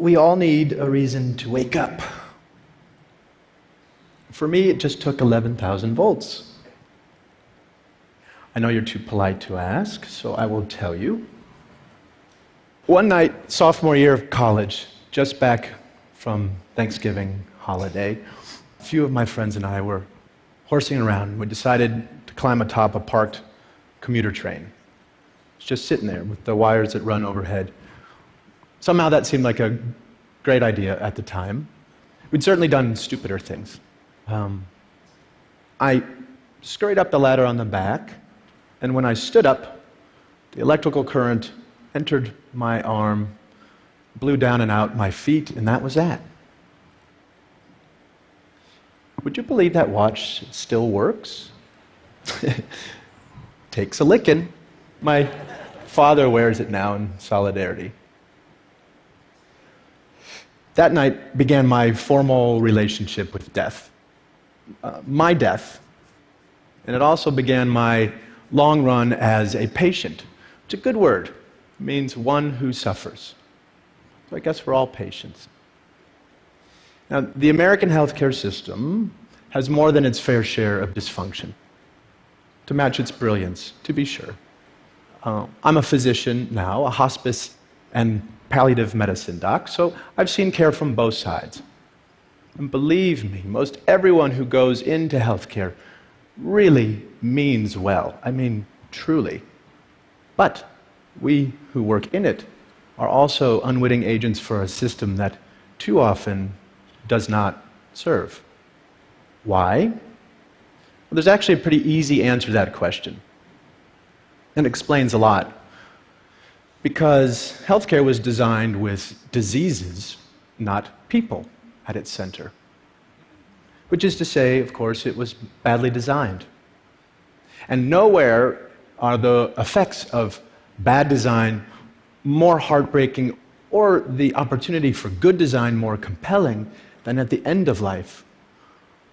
we all need a reason to wake up. For me, it just took 11,000 volts. I know you're too polite to ask, so I will tell you. One night, sophomore year of college, just back from Thanksgiving holiday, a few of my friends and I were horsing around. We decided to climb atop a parked commuter train. It's just sitting there with the wires that run overhead. Somehow that seemed like a great idea at the time. We'd certainly done stupider things. I scurried up the ladder on the back, and when I stood up, the electrical current entered my arm, blew down and out my feet, and that was that. Would you believe that watch still works? Takes a licking. My father wears it now in solidarity. That night began my formal relationship with death. My death. And it also began my long run as a patient. It's a good word. It means one who suffers. So I guess we're all patients. Now, the American healthcare system has more than its fair share of dysfunction. To match its brilliance, to be sure. I'm a physician now, a hospice and palliative medicine doc, so I've seen care from both sides. And believe me, most everyone who goes into healthcare really means well. I mean, truly. But we who work in it are also unwitting agents for a system that too often does not serve. Why? Well, there's actually a pretty easy answer to that question. And it explains a lot. Because healthcare was designed with diseases, not people, at its center. Which is to say, of course, it was badly designed. And nowhere are the effects of bad design more heartbreaking or the opportunity for good design more compelling than at the end of life,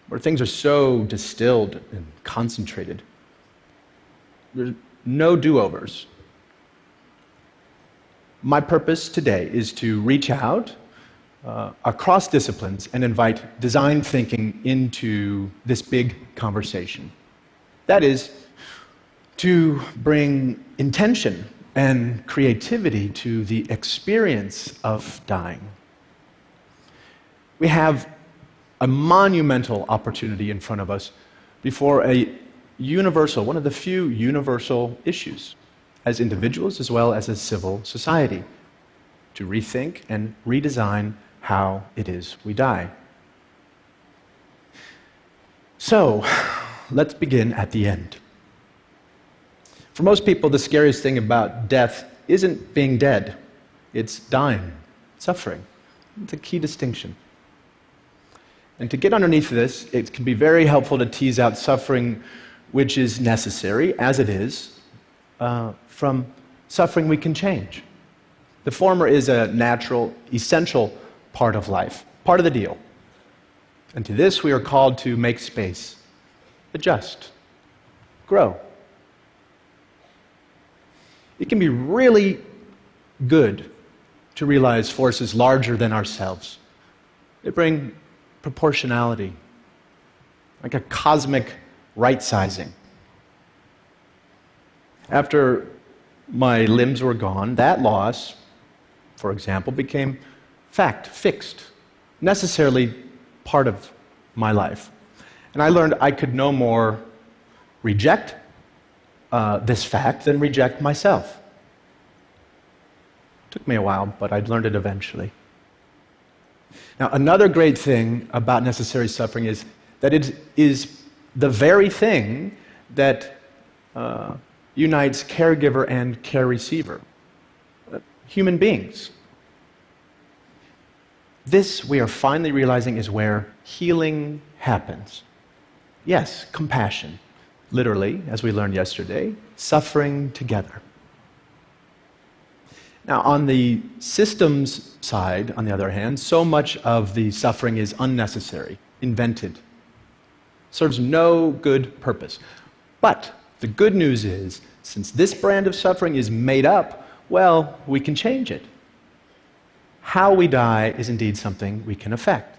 where things are so distilled and concentrated. There's no do-overs. My purpose today is to reach out across disciplines and invite design thinking into this big conversation. That is, to bring intention and creativity to the experience of dying. We have a monumental opportunity in front of us before a universal, one of the few universal issues, as individuals as well as a civil society, to rethink and redesign how it is we die. So, let's begin at the end. For most people, the scariest thing about death isn't being dead, it's dying, suffering. It's a key distinction. And to get underneath this, it can be very helpful to tease out suffering which is necessary, as it is, from suffering we can change. The former is a natural, essential part of life, part of the deal. And to this we are called to make space, adjust, grow. It can be really good to realize forces larger than ourselves. They bring proportionality, like a cosmic right-sizing. After my limbs were gone, that loss, for example, became fact, fixed, necessarily part of my life. And I learned I could no more reject this fact than reject myself. It took me a while, but I'd learned it eventually. Now, another great thing about necessary suffering is that it is the very thing that unites caregiver and care receiver, human beings. This, we are finally realizing, is where healing happens. Yes, compassion. Literally, as we learned yesterday, suffering together. Now, on the systems side, on the other hand, so much of the suffering is unnecessary, invented, serves no good purpose. But the good news is, since this brand of suffering is made up, well, we can change it. how we die is indeed something we can affect.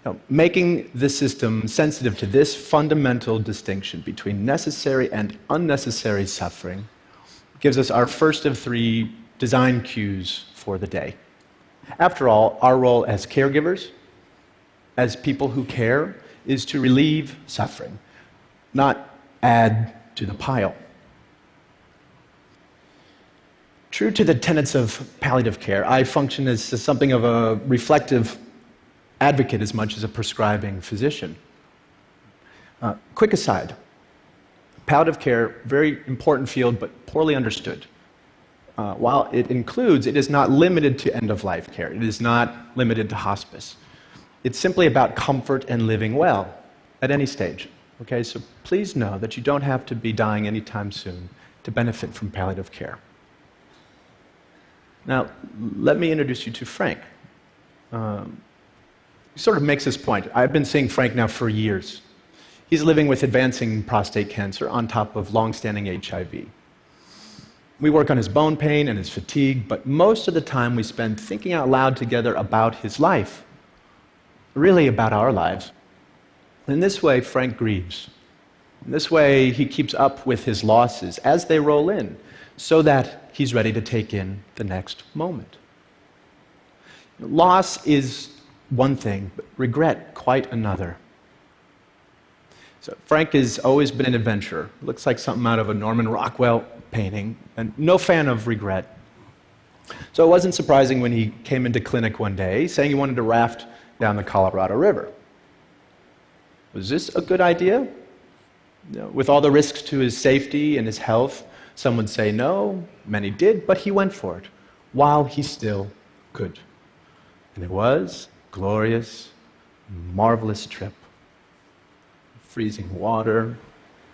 Now, making the system sensitive to this fundamental distinction between necessary and unnecessary suffering gives us our first of three design cues for the day. After all, our role as caregivers, as people who care, is to relieve suffering, not add to the pile. True to the tenets of palliative care, I function as something of a reflective advocate as much as a prescribing physician. Quick aside, palliative care, very important field, but poorly understood. While it includes, it is not limited to end-of-life care. It is not limited to hospice. It's simply about comfort and living well at any stage. Okay, so please know that you don't have to be dying anytime soon to benefit from palliative care. Now, let me introduce you to Frank. He sort of makes this point. I've been seeing Frank now for years. He's living with advancing prostate cancer on top of long-standing HIV. We work on his bone pain and his fatigue, but most of the time we spend thinking out loud together about his life, really about our lives. In this way, Frank grieves. In this way, he keeps up with his losses as they roll in, so that he's ready to take in the next moment. Loss is one thing, but regret quite another. So Frank has always been an adventurer. Looks like something out of a Norman Rockwell painting, and no fan of regret. So it wasn't surprising when he came into clinic one day saying he wanted to raft down the Colorado River. Was this a good idea? With all the risks to his safety and his health, some would say no, many did, but he went for it while he still could. And it was a glorious, marvelous trip. Freezing water,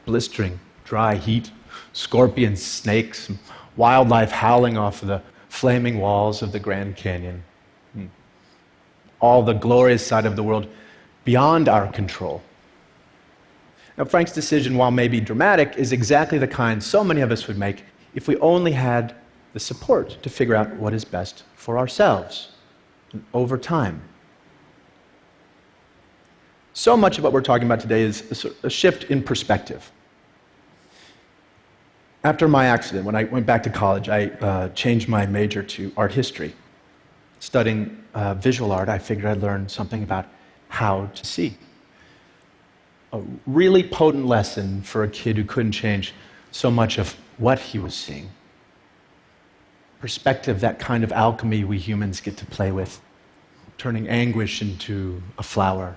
blistering dry heat, scorpions, snakes, wildlife howling off the flaming walls of the Grand Canyon. All the glorious side of the world beyond our control. Now, Frank's decision, while maybe dramatic, is exactly the kind so many of us would make if we only had the support to figure out what is best for ourselves over time. So much of what we're talking about today is a shift in perspective. After my accident, when I went back to college, I changed my major to art history. Studying visual art, I figured I'd learn something about how to see. A really potent lesson for a kid who couldn't change so much of what he was seeing. Perspective, that kind of alchemy we humans get to play with, turning anguish into a flower.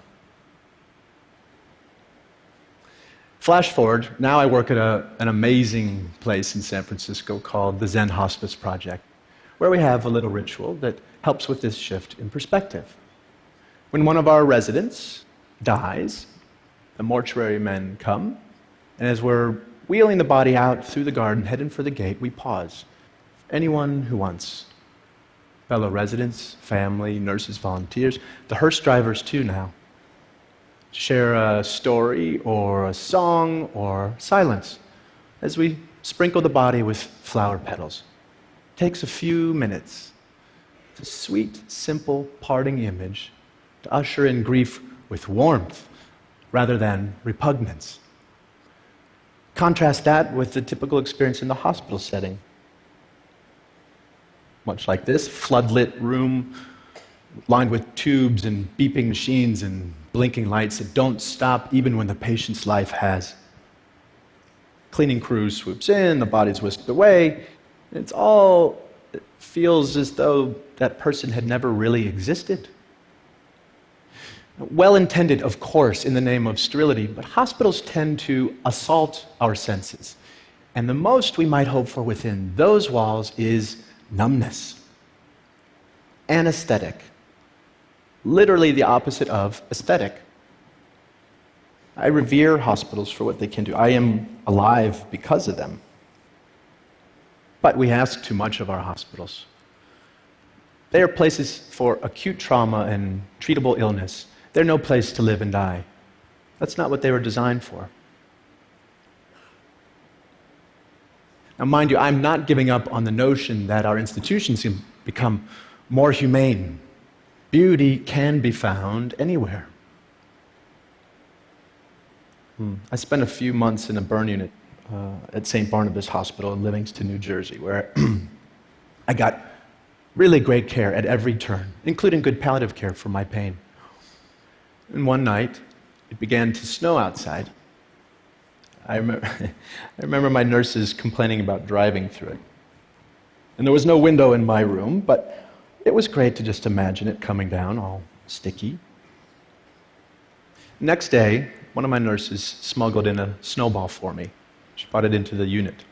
Flash forward, now I work at an amazing place in San Francisco called the Zen Hospice Project, where we have a little ritual that helps with this shift in perspective. When one of our residents dies, the mortuary men come, and as we're wheeling the body out through the garden, heading for the gate, we pause. Anyone who wants. Fellow residents, family, nurses, volunteers, the hearse drivers too now. Share a story or a song or silence as we sprinkle the body with flower petals. It takes a few minutes. It's a sweet, simple parting image to usher in grief with warmth rather than repugnance. Contrast that with the typical experience in the hospital setting. Much like this, floodlit room lined with tubes and beeping machines and blinking lights that don't stop even when the patient's life has. Cleaning crew swoops in, the body's whisked away. It feels as though that person had never really existed. Well-intended, of course, in the name of sterility, but hospitals tend to assault our senses. And the most we might hope for within those walls is numbness. Anesthetic. Literally the opposite of aesthetic. I revere hospitals for what they can do. I am alive because of them. But we ask too much of our hospitals. They are places for acute trauma and treatable illness. They're no place to live and die. That's not what they were designed for. Now, mind you, I'm not giving up on the notion that our institutions become more humane. Beauty can be found anywhere. I spent a few months in a burn unit at St. Barnabas Hospital in Livingston, New Jersey, where I got really great care at every turn, including good palliative care for my pain. And one night, it began to snow outside. I remember my nurses complaining about driving through it. And there was no window in my room, but it was great to just imagine it coming down all sticky. Next day, one of my nurses smuggled in a snowball for me. She brought it into the unit.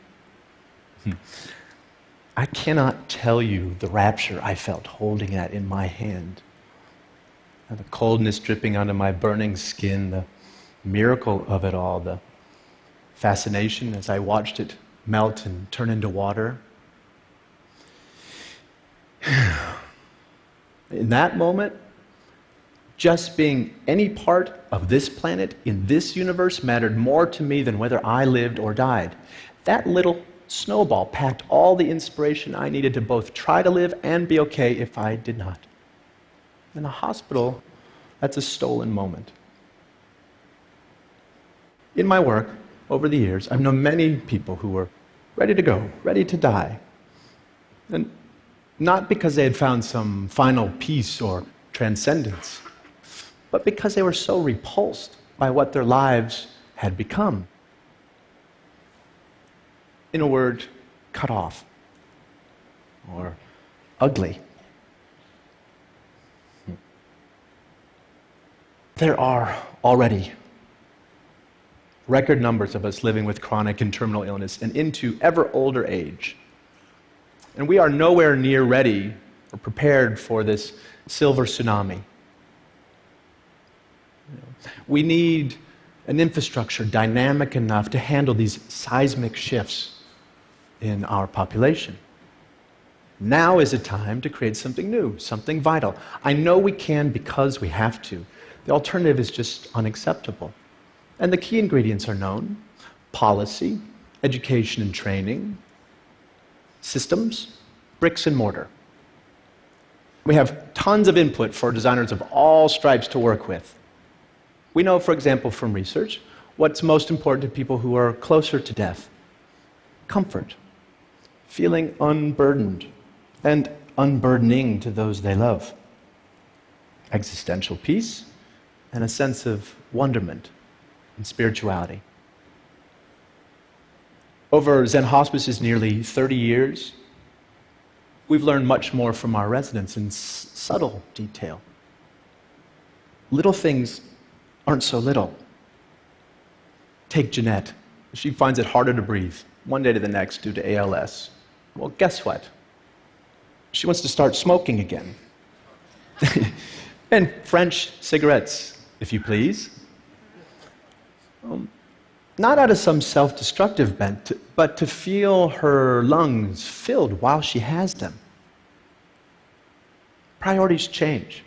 I cannot tell you the rapture I felt holding that in my hand. And the coldness dripping onto my burning skin, the miracle of it all, the fascination as I watched it melt and turn into water. In that moment, just being any part of this planet in this universe mattered more to me than whether I lived or died. That little snowball packed all the inspiration I needed to both try to live and be okay if I did not. In a hospital, that's a stolen moment. In my work, over the years, I've known many people who were ready to go, ready to die. And not because they had found some final peace or transcendence, but because they were so repulsed by what their lives had become. In a word, cut off or ugly. There are already record numbers of us living with chronic and terminal illness and into ever older age. And we are nowhere near ready or prepared for this silver tsunami. We need an infrastructure dynamic enough to handle these seismic shifts in our population. Now is a time to create something new, something vital. I know we can because we have to. The alternative is just unacceptable. And the key ingredients are known: policy, education and training, systems, bricks and mortar. We have tons of input for designers of all stripes to work with. We know, for example, from research, what's most important to people who are closer to death: comfort, feeling unburdened, and unburdening to those they love, existential peace, and a sense of wonderment and spirituality. Over Zen Hospice's nearly 30 years, we've learned much more from our residents in subtle detail. Little things aren't so little. Take Jeanette. She finds it harder to breathe one day to the next due to ALS. Well, guess what? She wants to start smoking again. And French cigarettes, if you please. Not out of some self-destructive bent, but to feel her lungs filled while she has them. Priorities change.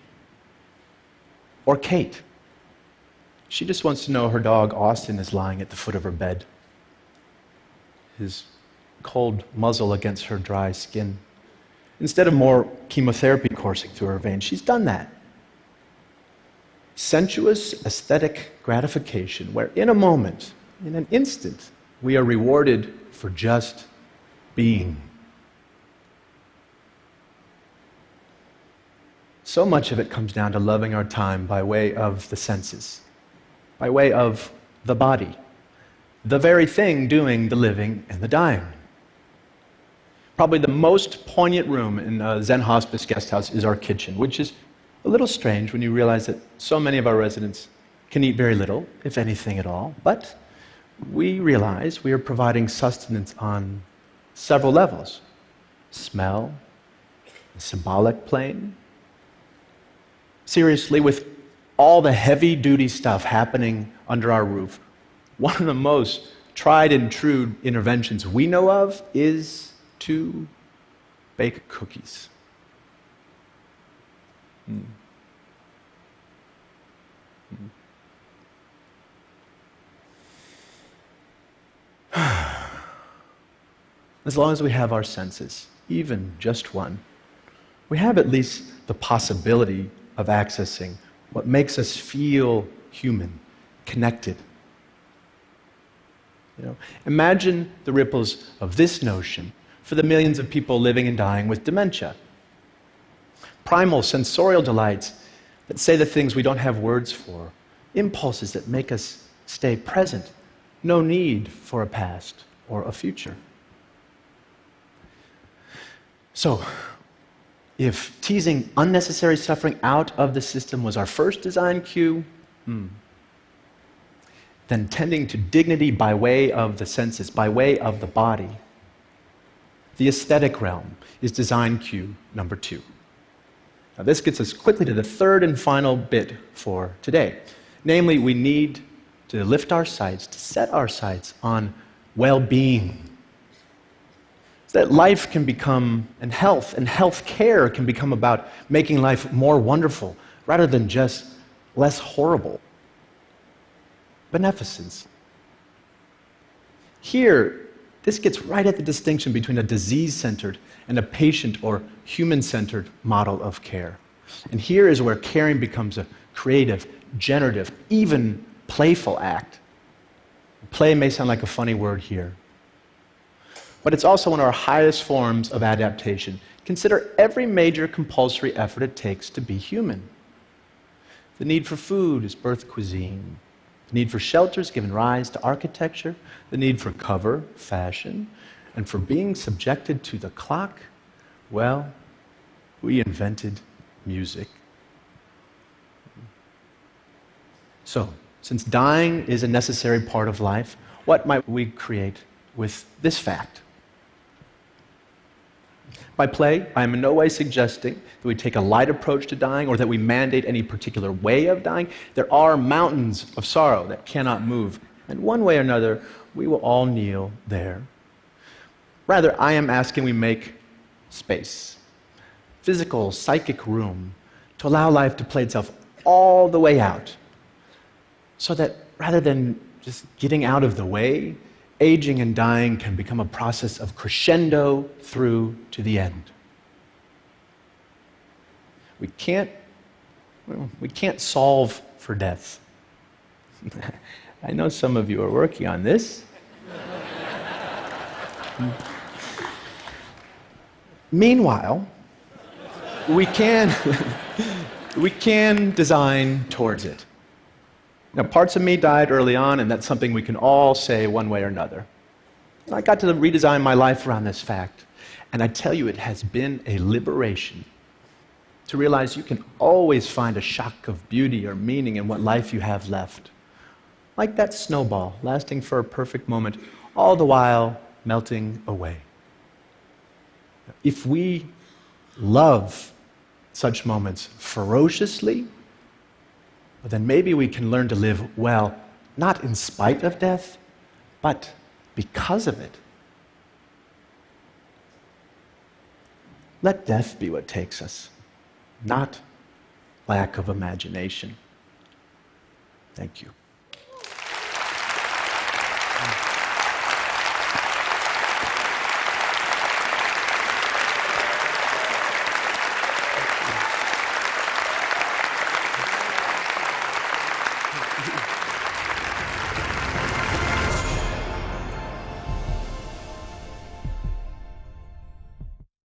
Or Kate. She just wants to know her dog Austin is lying at the foot of her bed, his cold muzzle against her dry skin. Instead of more chemotherapy coursing through her veins, she's done that. Sensuous aesthetic gratification, where in a moment, in an instant, we are rewarded for just being. So much of it comes down to loving our time by way of the senses, by way of the body, the very thing doing the living and the dying. Probably the most poignant room in a Zen Hospice guest house is our kitchen, which is a little strange when you realize that so many of our residents can eat very little, if anything at all, but we realize we are providing sustenance on several levels: smell, the symbolic plane. Seriously, with all the heavy-duty stuff happening under our roof, one of the most tried and true interventions we know of is to bake cookies. As long as we have our senses, even just one, we have at least the possibility of accessing what makes us feel human, connected. Imagine the ripples of this notion for the millions of people living and dying with dementia. Primal sensorial delights that say the things we don't have words for, impulses that make us stay present, no need for a past or a future. So, if teasing unnecessary suffering out of the system was our first design cue, then tending to dignity by way of the senses, by way of the body, the aesthetic realm is design cue number 2. Now, this gets us quickly to the third and final bit for today. Namely, we need to lift our sights, to set our sights on well-being. So that life can become, and health care can become about making life more wonderful rather than just less horrible. Beneficence. Here, this gets right at the distinction between a disease-centered and a patient or human-centered model of care. And here is where caring becomes a creative, generative, even playful act. Play may sound like a funny word here, but it's also one of our highest forms of adaptation. Consider every major compulsory effort it takes to be human. The need for food is birth cuisine. The need for shelter has given rise to architecture. The need for cover, fashion. And for being subjected to the clock, well, we invented music. So, since dying is a necessary part of life, what might we create with this fact? By play, I am in no way suggesting that we take a light approach to dying or that we mandate any particular way of dying. There are mountains of sorrow that cannot move, and one way or another, we will all kneel there. Rather, I am asking we make space, physical, psychic room, to allow life to play itself all the way out, so that rather than just getting out of the way, aging and dying can become a process of crescendo through to the end. We can't solve for death. I know some of you are working on this. Meanwhile, we can design towards it. Now, parts of me died early on, and that's something we can all say one way or another. I got to redesign my life around this fact, and I tell you, it has been a liberation to realize you can always find a shock of beauty or meaning in what life you have left. Like that snowball, lasting for a perfect moment, all the while melting away. If we love such moments ferociously, then maybe we can learn to live well, not in spite of death, but because of it. Let death be what takes us, not lack of imagination. Thank you.